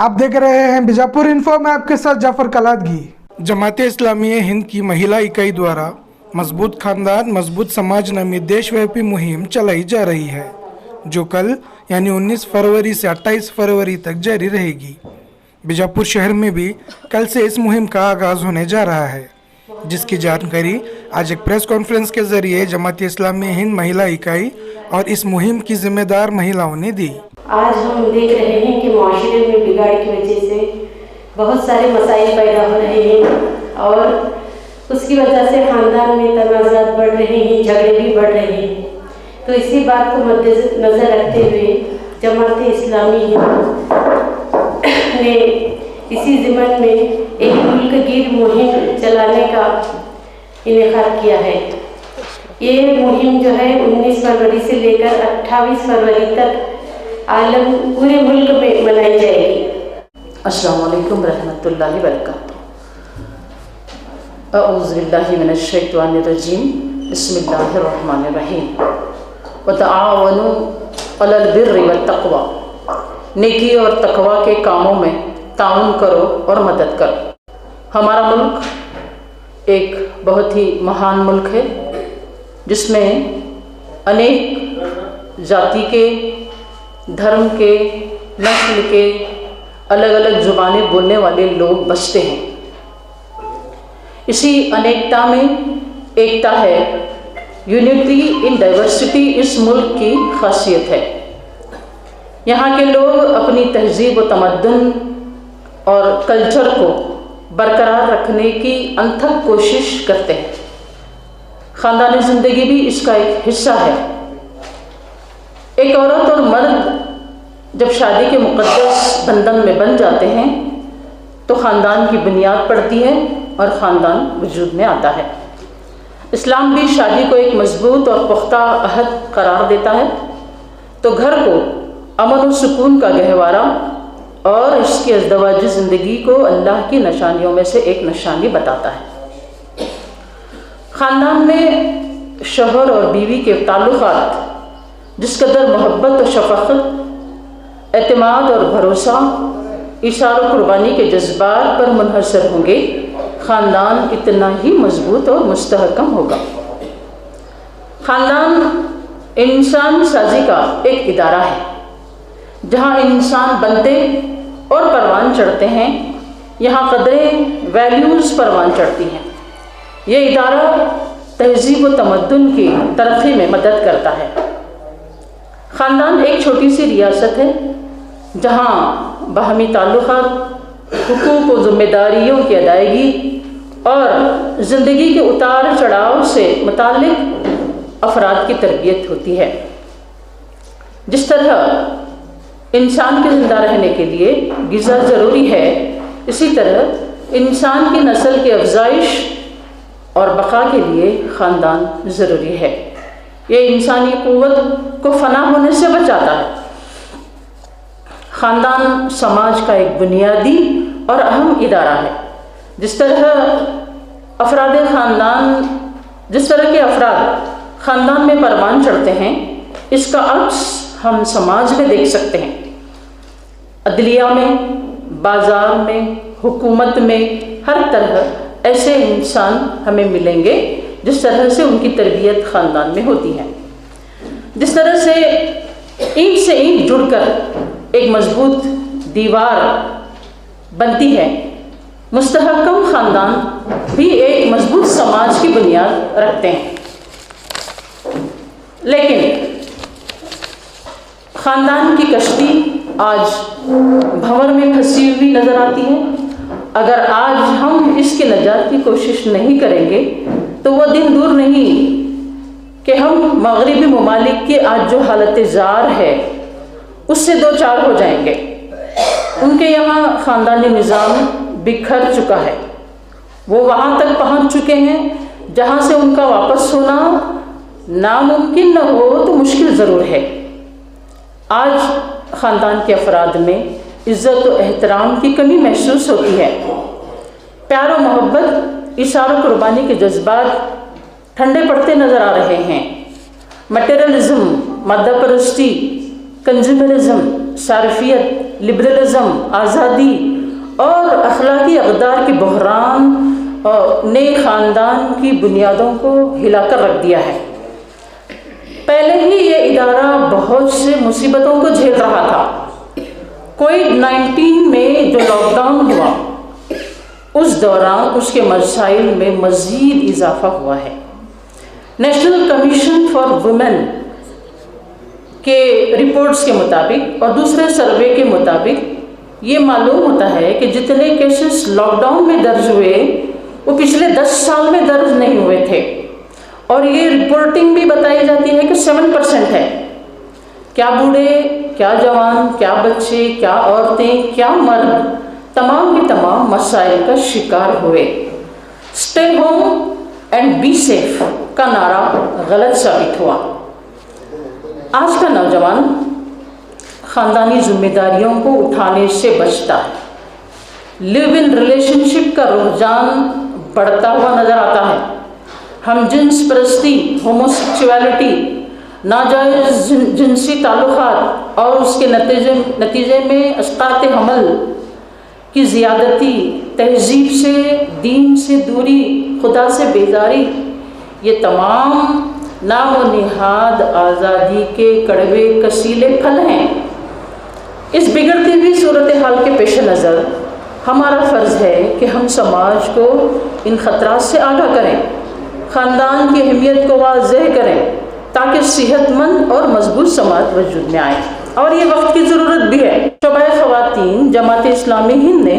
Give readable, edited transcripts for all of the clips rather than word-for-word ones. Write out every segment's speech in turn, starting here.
आप देख रहे हैं बीजापुर इन्फो में आपके साथ जाफर कलादगी। जमात इस्लामी हिंद की महिला इकाई द्वारा मजबूत खानदान मजबूत समाज नामी देशव्यापी मुहिम चलाई जा रही है, जो कल यानी 19 फरवरी से 28 फरवरी तक जारी रहेगी। बीजापुर शहर में भी कल से इस मुहिम का आगाज होने जा रहा है, जिसकी जानकारी आज एक प्रेस कॉन्फ्रेंस के जरिए जमात इस्लामी हिंद महिला इकाई और इस मुहिम की जिम्मेदार महिलाओं ने दी। आज हम देख रहे हैं कि माशरे में बिगाड़ की वजह से बहुत सारे मसाइल पैदा हो रहे हैं और उसकी वजह से ख़ानदान में तनाज़ात बढ़ रहे हैं, झगड़े भी बढ़ रहे हैं। तो इसी बात को मद्देनज़र रखते हुए जमात इस्लामी ने इसी ज़िम्मन में एक मुल्क गिर मुहिम चलाने का इनेकाद किया है। ये मुहिम जो है 19 फरवरी से लेकर 28 फरवरी तक आलम पूरे मुल्क में मनाई जाएगी। अस्सलामु अलैकुम रहमतुल्लाहि व बरकातुहू। अऊज़ु बिल्लाहि मिनश शैतानिर रजीम। बिस्मिल्लाहिर रहमानिर रहीम। व तआवनु अलल बिर्रि वत तक़वा। नेकी और तकवा के कामों में ताउन करो और मदद करो। हमारा मुल्क एक बहुत ही महान मुल्क है, जिसमें अनेक जाति के, धर्म के, नस्ल के, अलग अलग ज़ुबानें बोलने वाले लोग बसते हैं। इसी अनेकता में एकता है। यूनिटी इन डाइवर्सिटी इस मुल्क की खासियत है। यहाँ के लोग अपनी तहजीब व तमद्दुन और कल्चर को बरकरार रखने की अनथक कोशिश करते हैं। ख़ानदानी ज़िंदगी भी इसका एक हिस्सा है। एक औरत और मर्द जब शादी के मुक़द्दस बंधन में बन जाते हैं तो ख़ानदान की बुनियाद पड़ती है और ख़ानदान वजूद में आता है। इस्लाम भी शादी को एक मजबूत और पुख्ता अहद करार देता है, तो घर को अमन और सुकून का गहवारा और इसकी अज़दवाजी ज़िंदगी को अल्लाह की निशानियों में से एक निशानी बताता है। ख़ानदान में शौहर और बीवी के ताल्लुक़ात जिस कदर मोहब्बत और शफ़क़त, एतमाद और भरोसा, इशार और कुर्बानी के जज्बात पर मुनहसर होंगे, ख़ानदान इतना ही मजबूत और मुस्तहकम होगा। ख़ानदान इंसान साजी का एक इदारा है, जहाँ इंसान बनते और परवान चढ़ते हैं। यहाँ कदरें, वैल्यूज़ परवान चढ़ती हैं। ये इदारा तहज़ीब व तमद्दुन की तरक्की में मदद करता है। ख़ानदान एक छोटी सी रियासत है, जहाँ बाहमी ताल्लुक़ात, हुकूक़ व ज़िम्मेदारियों की अदायगी और ज़िंदगी के उतार चढ़ाव से मुताल्लिक़ अफराद की तरबियत होती है। जिस तरह इंसान के ज़िंदा रहने के लिए ग़िज़ा ज़रूरी है, इसी तरह इंसान की नस्ल की अफ़ज़ाइश और बक़ा के लिए ख़ानदान ज़रूरी है। ये इंसानी क़ुव्वत को फ़ना होने से बचाता है। ख़ानदान समाज का एक बुनियादी और अहम इदारा है। जिस तरह के अफराद ख़ानदान में परवान चढ़ते हैं, इसका अक्स हम समाज में देख सकते हैं। अदलिया में, बाज़ार में, हुकूमत में, हर तरह ऐसे इंसान हमें मिलेंगे जिस तरह से उनकी तरबियत ख़ानदान में होती है। जिस तरह से ईंट से ईंट जुड़कर एक मजबूत दीवार बनती है, मुस्तहकम ख़ानदान भी एक मजबूत समाज की बुनियाद रखते हैं। लेकिन ख़ानदान की कश्ती आज भंवर में फंसी हुई नज़र आती है। अगर आज हम इसकी नजात की कोशिश नहीं करेंगे तो वह दिन दूर नहीं कि हम मगरिबी ममालिक की आज जो हालत ज़ार है उससे दो चार हो जाएंगे। उनके यहाँ ख़ानदानी निज़ाम बिखर चुका है। वो वहाँ तक पहुँच चुके हैं जहाँ से उनका वापस होना नामुमकिन न हो तो मुश्किल ज़रूर है। आज ख़ानदान के अफराद में इज़्ज़त और एहतराम की कमी महसूस होती है। प्यार और मोहब्बत, इशारा कुर्बानी के जज्बात ठंडे पड़ते नज़र आ रहे हैं। मटेरियलिज़म, मादा परस्ती, कंज्यूमरिज़म, सारफियत, लिबरलिज़म, आज़ादी और अखलाकी अक़दार के बहरान ने ख़ानदान की बुनियादों को हिलाकर रख दिया है। पहले ही ये इदारा बहुत से मुसीबतों को झेल रहा था। कोविड-19 में जो लॉकडाउन हुआ उस दौरान उसके मसाइल में मज़ीद इजाफा हुआ है। नेशनल कमीशन फॉर वुमेन के रिपोर्ट्स के मुताबिक और दूसरे सर्वे के मुताबिक ये मालूम होता है कि जितने केसेस लॉकडाउन में दर्ज हुए वो पिछले 10 साल में दर्ज नहीं हुए थे। और ये रिपोर्टिंग भी बताई जाती है कि 7% है। क्या बूढ़े, क्या जवान, क्या बच्चे, क्या औरतें, क्या मर्द, तमाम के तमाम मसाइल का शिकार हुए। Stay home and be safe का नारा गलत साबित हुआ। आज का नौजवान ख़ानदानी जिम्मेदारियों को उठाने से बचता है। लिव इन रिलेशनशिप का रुझान बढ़ता हुआ नज़र आता है। हम जिन्स परस्ती, होमोसेक्सुअलिटी, नाजायज़ जिनसी ताल्लुक़ात और उसके नतीजे में अस्क़ात हमल की ज़्यादती, तहज़ीब से, दीन से दूरी, खुदा से बेजारी, ये तमाम नाम व निहाद आज़ादी के कड़वे कसीले फल हैं। इस बिगड़ती हुई सूरत हाल के पेश नज़र हमारा फ़र्ज़ है कि हम समाज को इन ख़तरात से आगाह करें, ख़ानदान की अहमियत को वाज़ेह करें ताकि सेहतमंद और मजबूत समाज वजूद में आए। और ये वक्त की ज़रूरत भी है। शोबा ख़वातीन जमात इस्लामी हिंद ने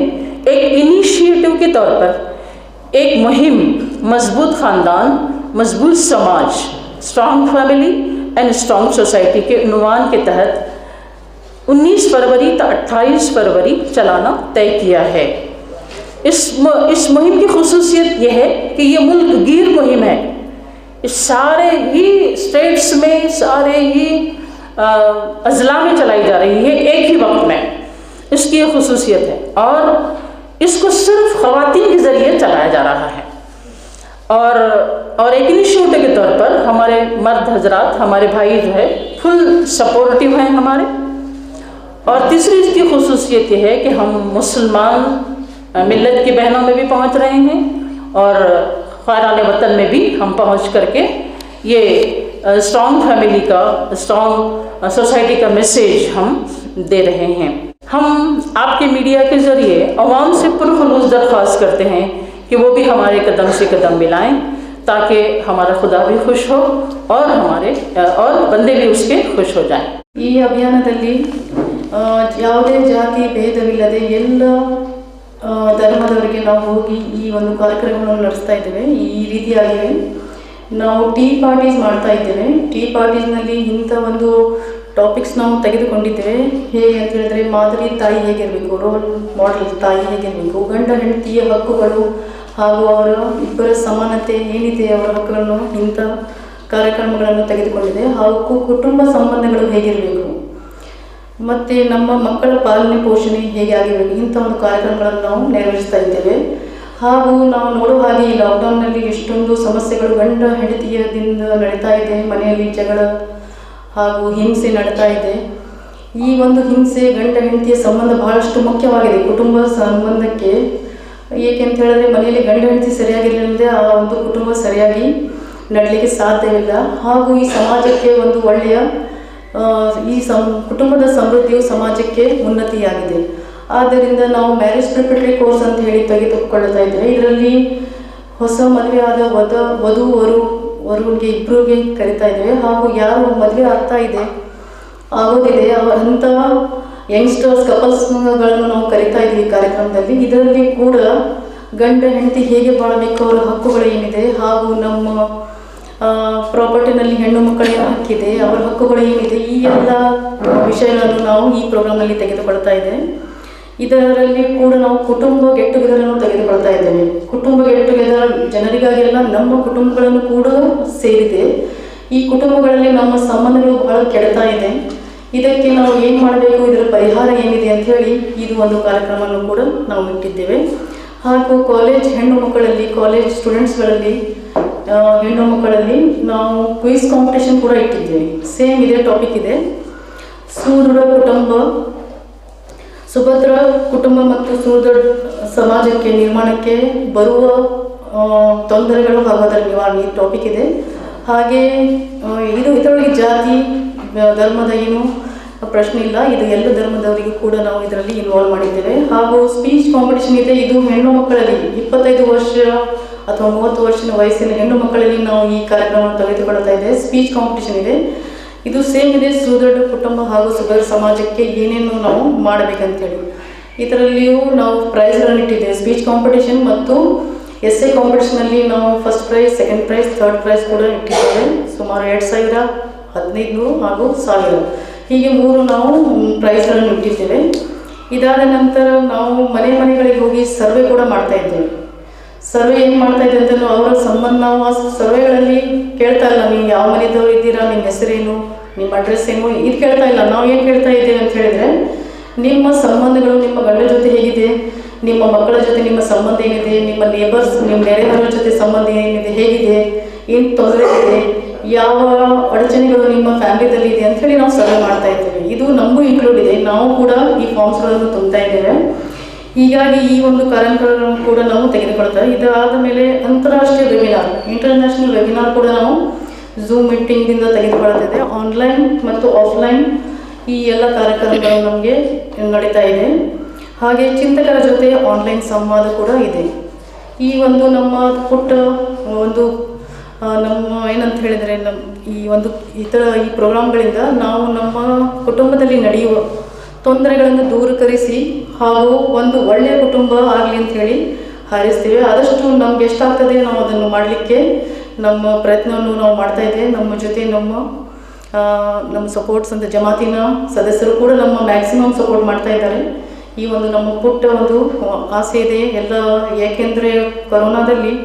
एक इनिशिएटिव के तौर पर एक मुहिम मजबूत ख़ानदान, मजबूत समाज, strong family and strong society के उन्वान के तहत 19 फरवरी तक 28 फरवरी चलाना तय किया है। इस मुहिम की खुसूसियत यह है कि ये मुल्क गिर मुहिम है। इस सारे ही स्टेट्स में, सारे ही अज़ला में चलाई जा रही है एक ही वक्त में। इसकी ये खुसूसियत है और इसको सिर्फ ख़वातीन के ज़रिए चलाया जा रहा है। और एक इनिशिएटिव के तौर पर हमारे मर्द हजरात, हमारे भाई जो है फुल सपोर्टिव हैं हमारे। और तीसरी इसकी खुसूसियत ये है कि हम मुसलमान मिल्लत की बहनों में भी पहुंच रहे हैं और ख़ायरान वतन में भी हम पहुंच करके ये स्ट्रॉन्ग फैमिली का, स्ट्रॉन्ग सोसाइटी का मैसेज हम दे रहे हैं। हम आपके मीडिया के ज़रिए अवाम से पुरखुलूस दरख्वास्त करते हैं कि वो भी हमारे कदम से कदम मिलाएं ताकि हमारा खुदा भी खुश हो और और बंदे भी उसके खुश हो जाएं। ಈ ಅಭಿಯಾನದಲ್ಲಿ ಯಾವುದೇ ಜಾತಿ ಭೇದವಿಲ್ಲದೆ ಎಲ್ಲ ಧರ್ಮದವರಿಗೆ ನಾವು ಹೋಗಿ ಈ ಒಂದು ಕಾರ್ಯಕ್ರಮವನ್ನು ನಡೆಸ್ತಾ ಇದ್ದೇವೆ। ಈ ರೀತಿಯಾಗಿ ನಾವು ಟೀ ಪಾರ್ಟೀಸ್ ಮಾಡ್ತಾ ಇದ್ದೇವೆ। ಟೀ ಪಾರ್ಟೀಸ್ನಲ್ಲಿ ಇಂಥ ಒಂದು ಟಾಪಿಕ್ಸ್ ನಾವು ತೆಗೆದುಕೊಂಡಿದ್ದೇವೆ। ಹೇಗೆ ಅಂತ ಹೇಳಿದ್ರೆ, ಮಾದರಿ ತಾಯಿ ಹೇಗಿರಬೇಕು, ರೋಲ್ ಮಾಡೆಲ್ ತಾಯಿ ಹೇಗಿರಬೇಕು, ಗಂಡ ಹೆಂಡತಿಯ ಹಕ್ಕುಗಳು ಹಾಗೂ ಅವರ ಇಬ್ಬರ ಸಮಾನತೆ ಏನಿದೆ, ಅವರ ಹಕ್ಕುಗಳನ್ನು ಇಂಥ ಕಾರ್ಯಕ್ರಮಗಳನ್ನು ತೆಗೆದುಕೊಂಡಿದೆ। ಹಾಗೂ ಕುಟುಂಬ ಸಂಬಂಧಗಳು ಹೇಗಿರಬೇಕು ಮತ್ತು ನಮ್ಮ ಮಕ್ಕಳ ಪಾಲನೆ ಪೋಷಣೆ ಹೇಗೆ ಆಗಿರಬೇಕು, ಇಂಥ ಒಂದು ಕಾರ್ಯಕ್ರಮಗಳನ್ನು ನಾವು ನೆರವೇರಿಸ್ತಾ ಇದ್ದೇವೆ। ಹಾಗೂ ನಾವು ನೋಡುವ ಹಾಗೆ ಈ ಲಾಕ್ಡೌನ್ನಲ್ಲಿ ಎಷ್ಟೊಂದು ಸಮಸ್ಯೆಗಳು ಗಂಡ ಹೆಂಡತಿಯದಿಂದ ನಡೀತಾ ಇದೆ। ಮನೆಯಲ್ಲಿ ಜಗಳ ಹಾಗೂ ಹಿಂಸೆ ನಡೀತಾ ಇದೆ। ಈ ಒಂದು ಹಿಂಸೆ ಗಂಡ ಹೆಂಡತಿಯ ಸಂಬಂಧ ಬಹಳಷ್ಟು ಮುಖ್ಯವಾಗಿದೆ ಕುಟುಂಬ ಸಂಬಂಧಕ್ಕೆ। ಏಕೆಂತ ಹೇಳಿದ್ರೆ, ಮನೆಯಲ್ಲಿ ಗಂಡ ಹೆಂಡತಿ ಸರಿಯಾಗಿರಲಿಲ್ಲದೆ ಆ ಒಂದು ಕುಟುಂಬ ಸರಿಯಾಗಿ ನಡಲಿಕ್ಕೆ ಸಾಧ್ಯವಿಲ್ಲ। ಹಾಗೂ ಈ ಸಮಾಜಕ್ಕೆ ಒಂದು ಒಳ್ಳೆಯ ಕುಟುಂಬದ ಸಮೃದ್ಧಿಯು ಸಮಾಜಕ್ಕೆ ಉನ್ನತಿಯಾಗಿದೆ। ಆದ್ದರಿಂದ ನಾವು ಮ್ಯಾರೇಜ್ ಪ್ರಿಪರೇಟರಿ ಕೋರ್ಸ್ ಅಂತ ಹೇಳಿ ತೆಗೆದುಕೊಳ್ತಾ ಇದ್ದೇವೆ। ಇದರಲ್ಲಿ ಹೊಸ ಮದುವೆ ಆದ ವಧುವರಿಗೆ ಇಬ್ಬರಿಗೆ ಕರಿತಾ ಇದ್ದೇವೆ। ಹಾಗೂ ಯಾರು ಮದುವೆ ಆಗೋದಿದೆ ಅಂಥ ಯಂಗ್ಸ್ಟರ್ಸ್ ಕಪಲ್ಸ್ಗಳನ್ನು ನಾವು ಕರಿತಾ ಇದ್ದೀವಿ ಕಾರ್ಯಕ್ರಮದಲ್ಲಿ। ಇದರಲ್ಲಿ ಕೂಡ ಗಂಡ ಹೆಂಡತಿ ಹೇಗೆ ಬಾಳಬೇಕು, ಅವರ ಹಕ್ಕುಗಳು ಏನಿದೆ, ಹಾಗೂ ನಮ್ಮ ಪ್ರಾಪರ್ಟಿನಲ್ಲಿ ಹೆಣ್ಣು ಮಕ್ಕಳಿಗೆ ಹಕ್ಕಿದೆ, ಅವರ ಹಕ್ಕುಗಳು ಏನಿದೆ, ಈ ಎಲ್ಲ ವಿಷಯಗಳನ್ನು ನಾವು ಈ ಪ್ರೋಗ್ರಾಮ್ನಲ್ಲಿ ತೆಗೆದುಕೊಳ್ತಾ ಇದ್ದೇವೆ। ಇದರಲ್ಲಿ ಕೂಡ ನಾವು ಕುಟುಂಬ ಗೆಟ್ ಟುಗೆದರನ್ನು ತೆಗೆದುಕೊಳ್ತಾ ಇದ್ದೇವೆ। ಕುಟುಂಬ ಗೆಟ್ ಟುಗೆದರ್ ಜನರಿಗಾಗಿಲ್ಲ, ನಮ್ಮ ಕುಟುಂಬಗಳನ್ನು ಕೂಡ ಸೇರಿದೆ। ಈ ಕುಟುಂಬಗಳಲ್ಲಿ ನಮ್ಮ ಸಂಬಂಧಗಳು ಬಹಳ ಕೆಡ್ತಾ ಇದೆ। ಇದಕ್ಕೆ ನಾವು ಏನು ಮಾಡಬೇಕು, ಇದರ ಪರಿಹಾರ ಏನಿದೆ ಅಂತ ಹೇಳಿ ಇದು ಒಂದು ಕಾರ್ಯಕ್ರಮವನ್ನು ಕೂಡ ನಾವು ಇಟ್ಟಿದ್ದೇವೆ। ಹಾಗೂ ಕಾಲೇಜ್ ಹೆಣ್ಣು ಮಕ್ಕಳಲ್ಲಿ, ಕಾಲೇಜ್ ಸ್ಟೂಡೆಂಟ್ಸ್ಗಳಲ್ಲಿ ಹೆಣ್ಣು ಮಕ್ಕಳಲ್ಲಿ ನಾವು ಕ್ವಿಜ್ ಕಾಂಪಿಟೇಷನ್ ಕೂಡ ಇಟ್ಟಿದ್ದೇವೆ। ಸೇಮ್ ಇದೇ ಟಾಪಿಕ್ ಇದೆ, ಸುದೃಢ ಕುಟುಂಬ ಸುಭದ್ರ ಕುಟುಂಬ ಮತ್ತು ಸುದೃಢ ಸಮಾಜಕ್ಕೆ ನಿರ್ಮಾಣಕ್ಕೆ ಬರುವ ತೊಂದರೆಗಳು ಹಾಗೂ ಅದರ ನಿವಾರಣೆ ಈ ಟಾಪಿಕ್ ಇದೆ. ಹಾಗೆ ಇದರೊಳಗೆ ಜಾತಿ ಧರ್ಮದ ಏನು ಪ್ರಶ್ನೆ ಇಲ್ಲ, ಇದು ಎಲ್ಲ ಧರ್ಮದವರಿಗೂ ಕೂಡ ನಾವು ಇದರಲ್ಲಿ ಇನ್ವಾಲ್ವ್ ಮಾಡಿದ್ದೇವೆ. ಹಾಗೂ ಸ್ಪೀಚ್ ಕಾಂಪಿಟೇಷನ್ ಇದೆ. ಇದು ಹೆಣ್ಣು ಮಕ್ಕಳಲ್ಲಿ 25 ವರ್ಷ ಅಥವಾ 30 ವರ್ಷದ ವಯಸ್ಸಿನ ಹೆಣ್ಣು ಮಕ್ಕಳಲ್ಲಿ ನಾವು ಈ ಕಾರ್ಯಕ್ರಮವನ್ನು ತೆಗೆದುಕೊಳ್ತಾ ಇದ್ದೇವೆ. ಸ್ಪೀಚ್ ಕಾಂಪಿಟೇಷನ್ ಇದೆ. ಇದು ಸೇಮ್ ಇದೆ, ಸುದೃಢ ಕುಟುಂಬ ಹಾಗೂ ಸುಭದ್ರ ಸಮಾಜಕ್ಕೆ ಏನೇನು ನಾವು ಮಾಡಬೇಕಂತೇಳಿ. ಇದರಲ್ಲಿಯೂ ನಾವು ಪ್ರೈಸ್ಗಳನ್ನು ಇಟ್ಟಿದ್ದೇವೆ. ಸ್ಪೀಚ್ ಕಾಂಪಿಟೇಷನ್ ಮತ್ತು ಎಸ್ಸೆ ಕಾಂಪಿಟೇಷನಲ್ಲಿ ನಾವು first prize, second prize, third prize ಕೂಡ ಇಟ್ಟಿದ್ದೇವೆ. ಸುಮಾರು 2000, 1500 ಹಾಗೂ 1000 ಹೀಗೆ 3 ನಾವು ಪ್ರೈಸ್ಗಳನ್ನು ಇಟ್ಟಿದ್ದೇವೆ. ಇದಾದ ನಂತರ ನಾವು ಮನೆಗಳಿಗೆ ಹೋಗಿ ಸರ್ವೆ ಕೂಡ ಮಾಡ್ತಾ ಇದ್ದೇವೆ. ಸರ್ವೆ ಏನು ಮಾಡ್ತಾ ಇದ್ದೇವೆ ಅಂತ ಅವರ ಸಂಬಂಧ ನಾವು ಆ ಸರ್ವೆಗಳಲ್ಲಿ ಕೇಳ್ತಾ ಇಲ್ಲ, ನೀವು ಯಾವ ಮನೆಯದವ್ರು ಇದ್ದೀರಾ, ನಿಮ್ಮ ಹೆಸರೇನು, ನಿಮ್ಮ ಅಡ್ರೆಸ್ ಏನು, ಇದು ಕೇಳ್ತಾ ಇಲ್ಲ. ನಾವು ಏನು ಕೇಳ್ತಾ ಇದ್ದೇವೆ ಅಂತ ಹೇಳಿದರೆ, ನಿಮ್ಮ ಸಂಬಂಧಗಳು ನಿಮ್ಮ ಗಂಡನ ಜೊತೆ ಹೇಗಿದೆ, ನಿಮ್ಮ ಮಕ್ಕಳ ಜೊತೆ ನಿಮ್ಮ ಸಂಬಂಧ ಏನಿದೆ, ನಿಮ್ಮ ನೇಬರ್ಸ್, ನಿಮ್ಮ ನೆರೆಹೊರೆಯವರ ಜೊತೆ ಸಂಬಂಧ ಏನಿದೆ, ಹೇಗಿದೆ, ಏನು ತೊಂದರೆ ಇದೆ, ಯಾವ ಅಡಚಣೆಗಳು ನಿಮ್ಮ ಫ್ಯಾಮಿಲಿದಲ್ಲಿ ಇದೆ ಅಂಥೇಳಿ ನಾವು ಸರ್ವೆ ಮಾಡ್ತಾ ಇದ್ದೇವೆ. ಇದು ನಮಗೂ ಇನ್ಕ್ಲೂಡ್ ಇದೆ. ನಾವು ಕೂಡ ಈ ಫಾರ್ಮ್ಸ್ಗಳನ್ನು ತುಂಬ್ತಾ ಇದ್ದೇವೆ. ಹೀಗಾಗಿ ಈ ಒಂದು ಕಾರ್ಯಕ್ರಮ ಕೂಡ ನಾವು ತೆಗೆದುಕೊಳ್ತೇವೆ. ಇದಾದ ಮೇಲೆ ಅಂತಾರಾಷ್ಟ್ರೀಯ ವೆಬಿನಾರ್, ಇಂಟರ್ನ್ಯಾಷನಲ್ ವೆಬಿನಾರ್ ಕೂಡ ನಾವು ಝೂಮ್ ಮೀಟಿಂಗ್ದಿಂದ ತೆಗೆದುಕೊಳ್ತಿದ್ದೆ. ಆನ್ಲೈನ್ ಮತ್ತು ಆಫ್ಲೈನ್ ಈ ಎಲ್ಲ ಕಾರ್ಯಕ್ರಮಗಳು ನಮಗೆ ನಡೀತಾ ಇದೆ. ಹಾಗೆ ಚಿಂತಕರ ಜೊತೆ ಆನ್ಲೈನ್ ಸಂವಾದ ಕೂಡ ಇದೆ. ಈ ಒಂದು ನಮ್ಮ ಪುಟ್ಟ ಒಂದು ನಮ್ಮ ಏನಂತ ಹೇಳಿದರೆ ಈ ಪ್ರೋಗ್ರಾಮ್ಗಳಿಂದ ನಾವು ನಮ್ಮ ಕುಟುಂಬದಲ್ಲಿ ನಡೆಯುವ ತೊಂದರೆಗಳನ್ನು ದೂರೀಕರಿಸಿ ಹಾಗೂ ಒಂದು ಒಳ್ಳೆಯ ಕುಟುಂಬ ಆಗಲಿ ಅಂತ ಹೇಳಿ ಹಾರೈಸ್ತೀವಿ. ಆದಷ್ಟು ನಮ್ಗೆ ಎಷ್ಟಾಗ್ತದೆ ನಾವು ಅದನ್ನು ಮಾಡಲಿಕ್ಕೆ ನಮ್ಮ ಪ್ರಯತ್ನವನ್ನು ನಾವು ಮಾಡ್ತಾ ಇದ್ದೇವೆ. ನಮ್ಮ ಜೊತೆ ನಮ್ಮ ಸಪೋರ್ಟ್ಸ್ ಅಂತ ಜಮಾತಿನ ಸದಸ್ಯರು ಕೂಡ ನಮ್ಮ ಮ್ಯಾಕ್ಸಿಮಮ್ ಸಪೋರ್ಟ್ ಮಾಡ್ತಾ ಇದ್ದಾರೆ. ಈ ಒಂದು ನಮ್ಮ ಪುಟ್ಟ ಒಂದು ಆಸೆ ಇದೆ ಎಲ್ಲ. ಏಕೆಂದರೆ ಕೊರೋನಾದಲ್ಲಿ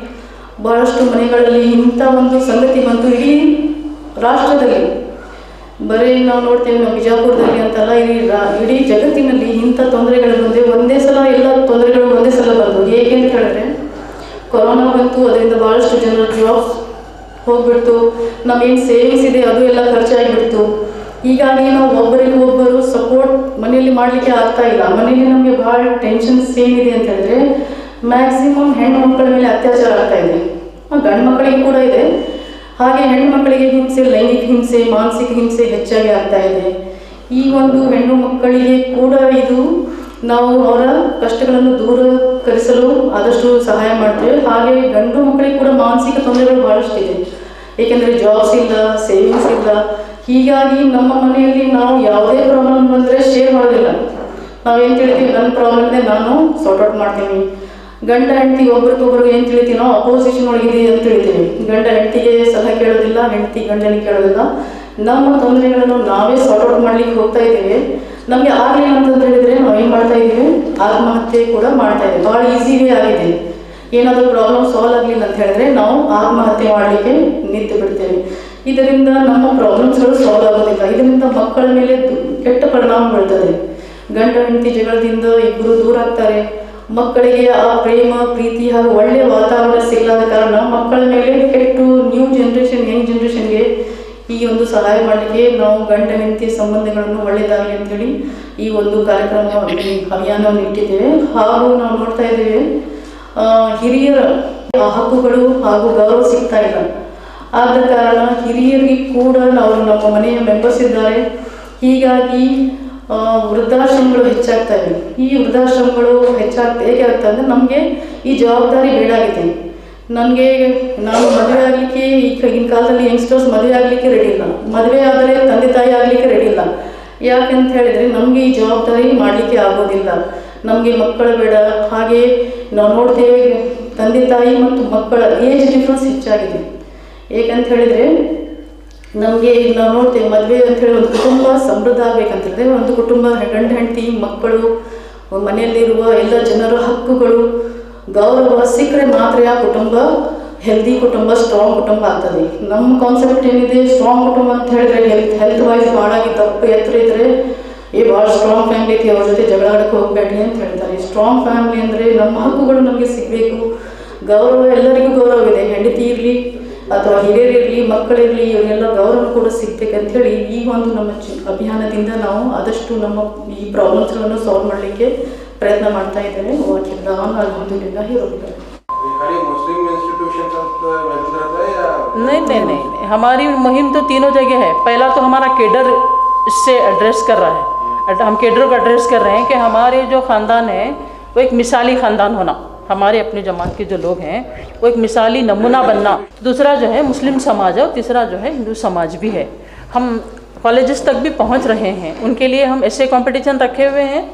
ಬಹಳಷ್ಟು ಮನೆಗಳಲ್ಲಿ ಇಂಥ ಒಂದು ಸಂಗತಿ ಬಂತು. ಇಡೀ ರಾಷ್ಟ್ರದಲ್ಲಿ, ಬರೀ ನಾವು ನೋಡ್ತೇವೆ ನಾವು ಬಿಜಾಪುರದಲ್ಲಿ ಅಂತಲ್ಲ, ಇಡೀ ಜಗತ್ತಿನಲ್ಲಿ ಇಂಥ ತೊಂದರೆಗಳು ಬಂದೆ ಒಂದೇ ಸಲ, ಎಲ್ಲ ತೊಂದರೆಗಳು ಒಂದೇ ಸಲ ಬಂದು. ಏಕೆ ಅಂತ ಹೇಳಿದ್ರೆ ಕೊರೋನಾ ಬಂತು, ಅದರಿಂದ ಭಾಳಷ್ಟು ಜನರ ಜಾಬ್ಸ್ ಹೋಗ್ಬಿಡ್ತು, ನಮ್ಗೇನು ಸೇವಿಂಗ್ಸ್ ಇದೆ ಅದು ಎಲ್ಲ ಖರ್ಚಾಗಿಬಿಡ್ತು. ಹೀಗಾಗಿ ನಾವು ಒಬ್ಬರಿಗೊಬ್ಬರು ಸಪೋರ್ಟ್ ಮನೆಯಲ್ಲಿ ಮಾಡಲಿಕ್ಕೆ ಆಗ್ತಾ ಇಲ್ಲ. ಮನೆಯಲ್ಲಿ ನಮಗೆ ಭಾಳ ಟೆನ್ಷನ್ಸ್ ಏನಿದೆ ಅಂತ ಹೇಳಿದ್ರೆ, ಮ್ಯಾಕ್ಸಿಮಮ್ ಹೆಣ್ಣು ಮಕ್ಕಳ ಮೇಲೆ ಅತ್ಯಾಚಾರ ಆಗ್ತಾ ಇದೆ. ಗಂಡು ಮಕ್ಕಳಿಗೆ ಕೂಡ ಇದೆ. ಹಾಗೆ ಹೆಣ್ಣು ಮಕ್ಕಳಿಗೆ ಹಿಂಸೆ, ಲೈಂಗಿಕ ಹಿಂಸೆ, ಮಾನಸಿಕ ಹಿಂಸೆ ಹೆಚ್ಚಾಗಿ ಆಗ್ತಾ ಇದೆ. ಈ ಒಂದು ಹೆಣ್ಣು ಮಕ್ಕಳಿಗೆ ಕೂಡ ಇದು ನಾವು ಅವರ ಕಷ್ಟಗಳನ್ನು ದೂರೀಕರಿಸಲು ಆದಷ್ಟು ಸಹಾಯ ಮಾಡ್ತೇವೆ. ಹಾಗೆ ಗಂಡು ಮಕ್ಕಳಿಗೆ ಕೂಡ ಮಾನಸಿಕ ತೊಂದರೆಗಳು ಭಾಳಷ್ಟಿದೆ. ಏಕೆಂದರೆ ಜಾಬ್ಸ್ ಇಲ್ಲ, ಸೇವಿಂಗ್ಸ್ ಇಲ್ಲ. ಹೀಗಾಗಿ ನಮ್ಮ ಮನೆಯಲ್ಲಿ ನಾವು ಯಾವುದೇ ಪ್ರಾಬ್ಲಮ್ ಬಂದರೆ ಶೇರ್ ಮಾಡೋದಿಲ್ಲ. ನಾವೇನು ತಿಳಿತೀವಿ, ನನ್ನ ಪ್ರಾಬ್ಲಮ್ ಇದೆ ನಾನು ಸಾರ್ಟ್ ಔಟ್ ಮಾಡ್ತೀನಿ. ಗಂಡ ಹೆಂಡತಿ ಒಬ್ರಿಗೊಬ್ರಿಗೆ ಏನು ತಿಳಿತೀವಿ, ನಾವು ಅಪೋಸಿಷನ್ ಒಳಗಿದೆ ಅಂತ ತಿಳಿತೀವಿ. ಗಂಡ ಹೆಂಡತಿಗೆ ಸಲಹೆ ಕೇಳೋದಿಲ್ಲ, ಹೆಂಡತಿ ಗಂಡನಿಗೆ ಕೇಳೋದಿಲ್ಲ. ನಮ್ಮ ತೊಂದರೆಗಳನ್ನು ನಾವೇ ಸಾರ್ಟ್ ಔಟ್ ಮಾಡ್ಲಿಕ್ಕೆ ಹೋಗ್ತಾ ಇದ್ದೀವಿ. ನಮಗೆ ಆಗಲಿಲ್ಲ ಅಂತಂದು ಹೇಳಿದರೆ ನಾವು ಏನು ಮಾಡ್ತಾ ಇದ್ದೀವಿ, ಆತ್ಮಹತ್ಯೆ ಕೂಡ ಮಾಡ್ತಾ ಇದ್ದೀವಿ. ಭಾಳ ಈಸಿವೇ ಆಗಿದೆ. ಏನಾದರೂ ಪ್ರಾಬ್ಲಮ್ ಸಾಲ್ವ್ ಆಗಲಿಲ್ಲ ಅಂತ ಹೇಳಿದ್ರೆ ನಾವು ಆತ್ಮಹತ್ಯೆ ಮಾಡಲಿಕ್ಕೆ ನಿಂತು ಬಿಡ್ತೇವೆ. ಇದರಿಂದ ನಮ್ಮ ಪ್ರಾಬ್ಲಮ್ಸ್ಗಳು ಸಾಲ್ವ್ ಆಗೋದಿಲ್ಲ. ಇದರಿಂದ ಮಕ್ಕಳ ಮೇಲೆ ಕೆಟ್ಟ ಪರಿಣಾಮ ಬೀಳ್ತದೆ. ಗಂಡ ಹೆಂಡತಿ ಜಗಳದಿಂದ ಇಬ್ಬರು ದೂರ ಆಗ್ತಾರೆ. ಮಕ್ಕಳಿಗೆ ಆ ಪ್ರೇಮ, ಪ್ರೀತಿ ಹಾಗೂ ಒಳ್ಳೆಯ ವಾತಾವರಣ ಸಿಗಲಾದ ಕಾರಣ ಮಕ್ಕಳ ಮೇಲೆ ಕೆಟ್ಟು ನ್ಯೂ ಜನ್ರೇಷನ್, ಯಂಗ್ ಜನ್ರೇಷನ್ಗೆ ಈ ಒಂದು ಸಹಾಯ ಮಾಡಲಿಕ್ಕೆ ನಾವು ಗಂಡ ಹೆಂಡತಿ ಸಂಬಂಧಗಳನ್ನು ಒಳ್ಳೆಯದಾಗಲಿ ಅಂತೇಳಿ ಈ ಒಂದು ಕಾರ್ಯಕ್ರಮ ಅಭಿಯಾನವನ್ನು ಇಟ್ಟಿದ್ದೇವೆ. ಹಾಗೂ ನಾವು ನೋಡ್ತಾ ಇದ್ದೇವೆ, ಹಿರಿಯರ ಹಕ್ಕುಗಳು ಹಾಗೂ ಗೌರವ ಸಿಗ್ತಾ ಇಲ್ಲ. ಆದ ಕಾರಣ ಹಿರಿಯರಿಗೆ ಕೂಡ ನಾವು ನಮ್ಮ ಮನೆಯ ಮೆಂಬರ್ಸ್ ಇದ್ದಾರೆ. ಹೀಗಾಗಿ ವೃದ್ಧಾಶ್ರಮಗಳು ಹೆಚ್ಚಾಗ್ತಾ ಇವೆ. ಈ ವೃದ್ಧಾಶ್ರಮಗಳು ಹೇಗೆ ಆಗ್ತದೆ ಅಂದರೆ, ನಮಗೆ ಈ ಜವಾಬ್ದಾರಿ ಬೇಡಾಗಿದೆ. ನಾನು ಮದುವೆ ಆಗಲಿಕ್ಕೆ ಈಗಿನ ಕಾಲದಲ್ಲಿ ಯಂಗ್ಸ್ಟರ್ಸ್ ಮದುವೆ ಆಗಲಿಕ್ಕೆ ರೆಡಿ ಇಲ್ಲ. ಮದುವೆ ಆದರೆ ತಂದೆ ತಾಯಿ ಆಗಲಿಕ್ಕೆ ರೆಡಿ ಇಲ್ಲ. ಯಾಕೆಂತ ಹೇಳಿದರೆ ನಮಗೆ ಈ ಜವಾಬ್ದಾರಿ ಮಾಡಲಿಕ್ಕೆ ಆಗೋದಿಲ್ಲ. ನಮಗೆ ಮಕ್ಕಳು ಬೇಡ. ಹಾಗೆ ನಾವು ನೋಡ್ತೇವೆ, ತಂದೆ ತಾಯಿ ಮತ್ತು ಮಕ್ಕಳ ಏಜ್ ಡಿಫ್ರೆನ್ಸ್ ಹೆಚ್ಚಾಗಿದೆ. ಏಕಂತ ಹೇಳಿದರೆ ನಮಗೆ ನಾವು ನೋಡ್ತೇವೆ, ಮದುವೆ ಅಂಥೇಳಿ ಒಂದು ಕುಟುಂಬ ಸಮೃದ್ಧ ಆಗಬೇಕಂತಂದರೆ ಒಂದು ಕುಟುಂಬ ಗಂಡ ಹೆಂಡತಿ ಮಕ್ಕಳು ಮನೆಯಲ್ಲಿರುವ ಎಲ್ಲ ಜನರ ಹಕ್ಕುಗಳು ಗೌರವ ಸಿಕ್ಕರೆ ಮಾತ್ರ ಆ ಕುಟುಂಬ ಹೆಲ್ದಿ ಕುಟುಂಬ, ಸ್ಟ್ರಾಂಗ್ ಕುಟುಂಬ ಆಗ್ತದೆ. ನಮ್ಮ ಕಾನ್ಸೆಪ್ಟ್ ಏನಿದೆ, ಸ್ಟ್ರಾಂಗ್ ಕುಟುಂಬ ಅಂತ ಹೇಳಿದ್ರೆ ಹೆಲ್ತ್ ವೈಸ್ ಭಾಳಾಗಿ ತಪ್ಪು ಎತ್ತರ ಇದ್ದರೆ ಭಾಳ ಸ್ಟ್ರಾಂಗ್ ಫ್ಯಾಮಿಲಿ ಐತಿ, ಅವ್ರ ಜೊತೆ ಜಗಳ ಆಡಕ್ಕೆ ಹೋಗಬೇಡಿ ಅಂತ ಹೇಳ್ತಾರೆ. ಸ್ಟ್ರಾಂಗ್ ಫ್ಯಾಮಿಲಿ ಅಂದರೆ ನಮ್ಮ ಹಕ್ಕುಗಳು ನಮಗೆ ಸಿಗಬೇಕು. ಗೌರವ, ಎಲ್ಲರಿಗೂ ಗೌರವ ಇದೆ. ಹೆಂಡತಿ ಇರಲಿ, ಅಥವಾ ಹಿರಿಯರಿರಲಿ ಮಕ್ಕಳಿರಲಿ ಇವರೆಲ್ಲ ಗೌರವ ಕೂಡ ಸಿಗ್ಬೇಕಂಥೇಳಿ ಈ ಒಂದು ನಮ್ಮ ಅಭಿಯಾನದಿಂದ ನಾವು ಆದಷ್ಟು ನಮ್ಮ ಈ ಪ್ರಾಬ್ಲಮ್ಸ್ಗಳನ್ನು ಸಾಲ್ವ್ ಮಾಡಲಿಕ್ಕೆ ಪ್ರಯತ್ನ ಮಾಡ್ತಾ ಇದ್ದೇವೆ. ಅಲ್ಹಮ್ದುಲಿಲ್ಲಾಹ ರಬ್ಬಿಲ್ नहीं नहीं नहीं नहीं, हमारी मुहिम तो तीनों जगह है. पहला तो हमारा केडर इससे एड्रेस कर रहा है. हम केडर को एड्रेस कर रहे हैं कि हमारे जो ख़ानदान है वो एक मिसाली ख़ानदान होना, हमारे अपने जमात के जो लोग हैं वो एक मिसाली नमूना बनना. दूसरा जो है मुस्लिम समाज है और तीसरा जो है हिंदू समाज भी है. हम कॉलेजेस तक भी पहुंच रहे हैं. उनके लिए हम ऐसे कंपटीशन रखे हुए हैं.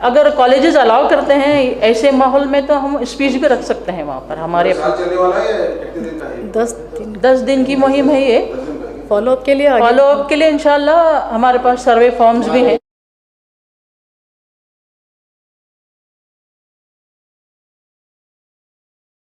अगर कॉलेजेस अलाउ करते हैं ऐसे माहौल में तो हम स्पीच भी रख सकते हैं वहाँ पर. हमारे 10 दिन की मुहिम है ये. फॉलोअप के लिए फॉलोअप के लिए इंशाल्लाह हमारे पास सर्वे फॉर्म्स भी हैं.